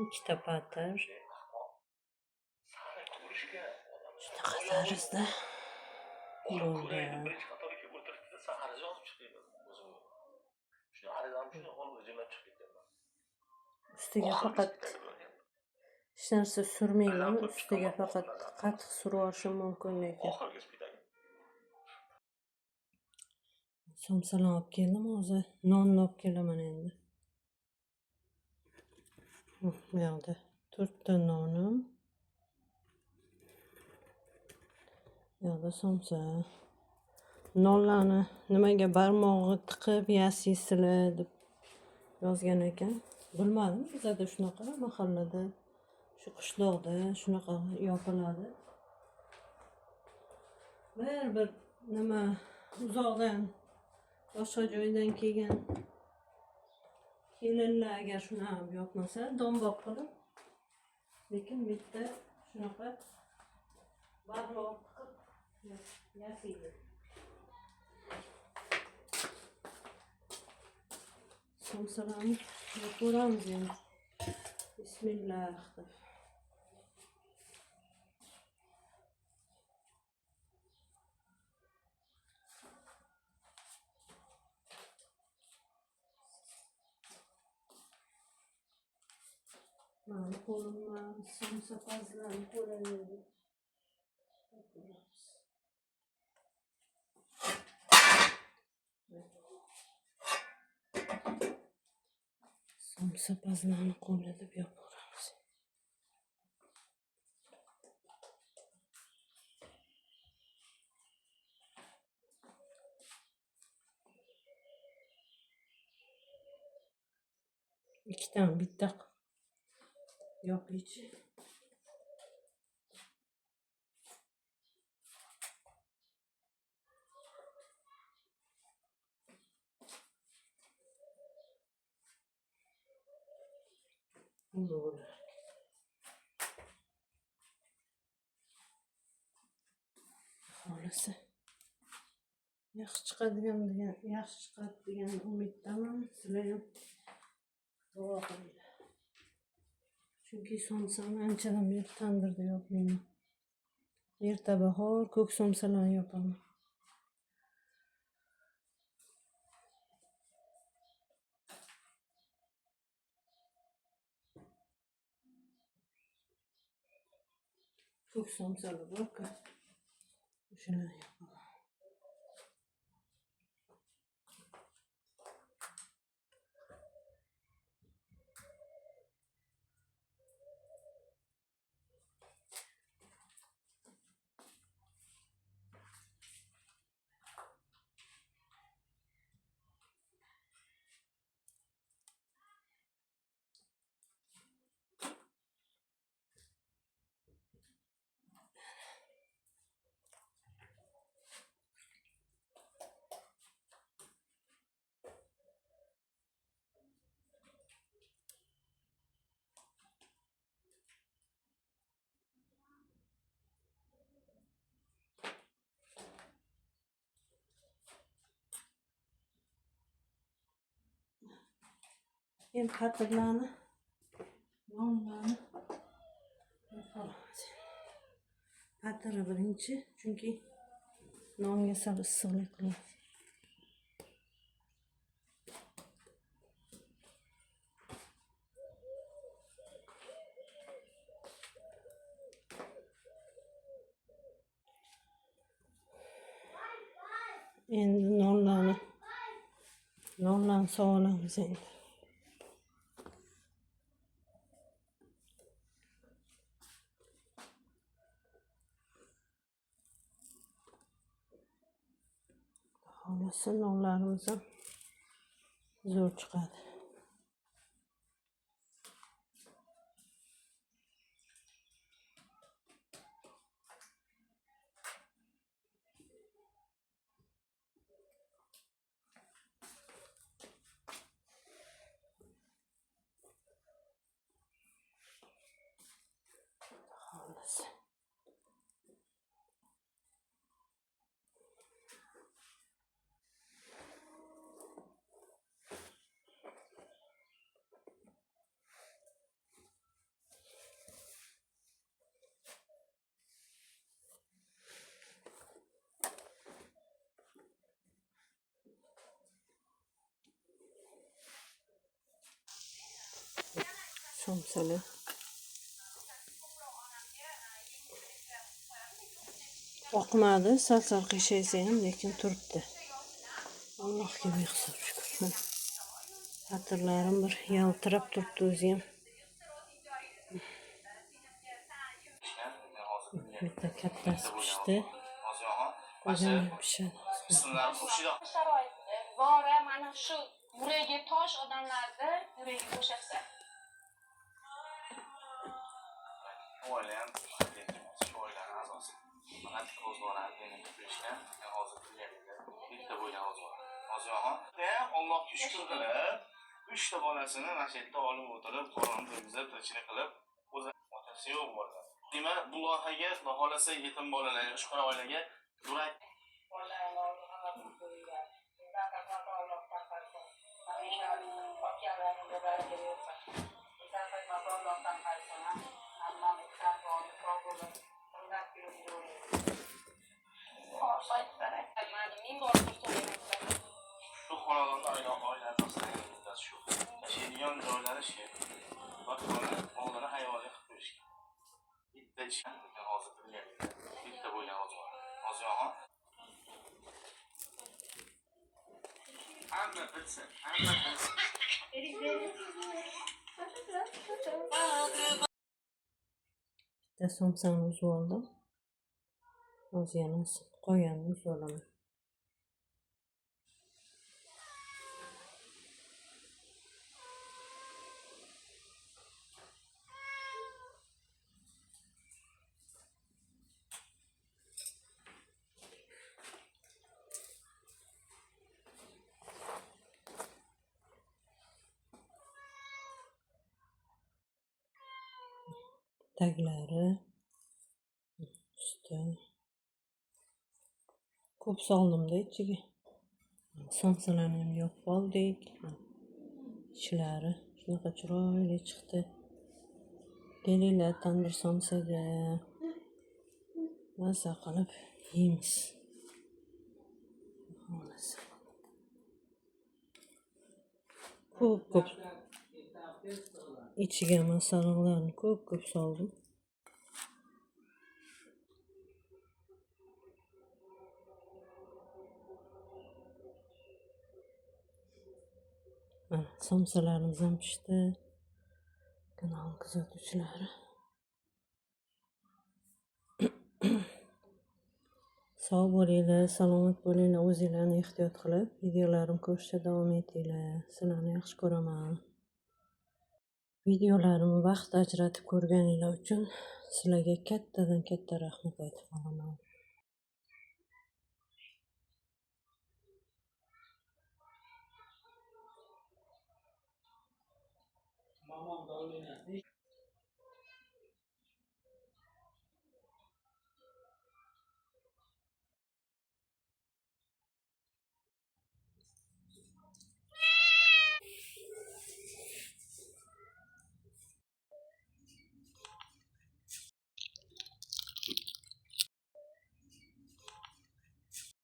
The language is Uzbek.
ikkita patir. Shunaqa tarzda bo'ldi. Ustiga faqat hech narsa surmayman. Ustiga faqat qatiq surib olishim mumkin lekin. Somsalarni olib keldim hozir. Nonni olib kelaman endi. Bu yoqda 4 ta nonim. Bu yoqda somsa. Nonlarni nimaga barmog'i tiqib yasaysizlar deb yozgan ekan. Bilmadim, bizada shunaqa mahallada, shu qishloqda shunaqa yopiladi. Bir nima uzoqdan boshqa joydan kelgan kelinlar agar shuni yopmasa, domboq qilib, lekin bitta shunaqa barmoq tiqib yasaydi. Somsalarni ko'ramiz endi. Bismillah deb. Mana qo'limdan somsa pazlarni ko'raverdim. Somsa pazlarni qo'li deb yopaveramiz. Ikkidan bitta yopaychi. Bo'ladi. Xohlasa yaxshi chiqadi degan umiddaman. Sizlar ham duo qilinglar. Chunki somsani anchadan beri tandirda yopmayman. Erta bahor ko'k somsalarni yopaman. Ko'k somsalar bor-ku. O'shalarni yopaman. Endi patirlarni, nonlarni yapamiz. Patiri birinchi, chunki nonga sal issiqlik qiladi. Endi nonlarni sog'olamiz endi. Xohlasa nonlarimiz ham zo'r chiqadi. Xohlasa. somsalar. Oqmadi, sal qiyshaysa ham lekin turibdi. Allohga ming hisob shukr. Patirlarim bir yaltirab turibdi o'zi ham. Bitta kattasi pishdi. Qolgani pishadi. Sharoitda bora mana shu yuragi tosh odamlarni yuragi bo'shasa. Oilam shoirlar a'zosi. Faqat ko'zbo'rani ko'rishgan, hozir birgalikda bitta bo'lgan o'zbor. Hozirxon Allohga shukr qilib, 3 ta bolasini mana shu yerda olib o'tirib, Qur'onni o'qib, tirikchilik qilib, o'zi otasi yo'q bo'ldi. Demak, bu loyihaga xohlasa yetim bolalarga, ushqora oilaga yurak shu xonadonda oilalar shu. Yashaydigan joylari shu. Vaqtini oldini hayvonga qilib qo'yishgan. Bitta ishgan hozir birgalikda bitta bo'lgan o'zbor. Hozirxon hamma bitsin. Bitta somsani uzib oldim. Hozir yana qolganini uzib olaman. Taglari, usti. Ko'p soldimda ichiga. Somsalarni ham yopib oldik. Ichlari shunaqa chiroyli chiqdi. Kelinglar tandir somsaga. Maza qilib yeymiz. Ko'p ichiga masalliqlarni ko'p soldim. Somsalarimiz ham pishdi. Kanal kuzatuvchilari. Sog' bo'linglar, salomat bo'linglar, o'zinglarni ehtiyot qilib, videolarim ko'rishda davom etinglar. Sizlarni yaxshi ko'raman. Videolarimni vaqt ajratib ko'rganinglar uchun sizlarga kattadan katta rahmat aytib qolaman.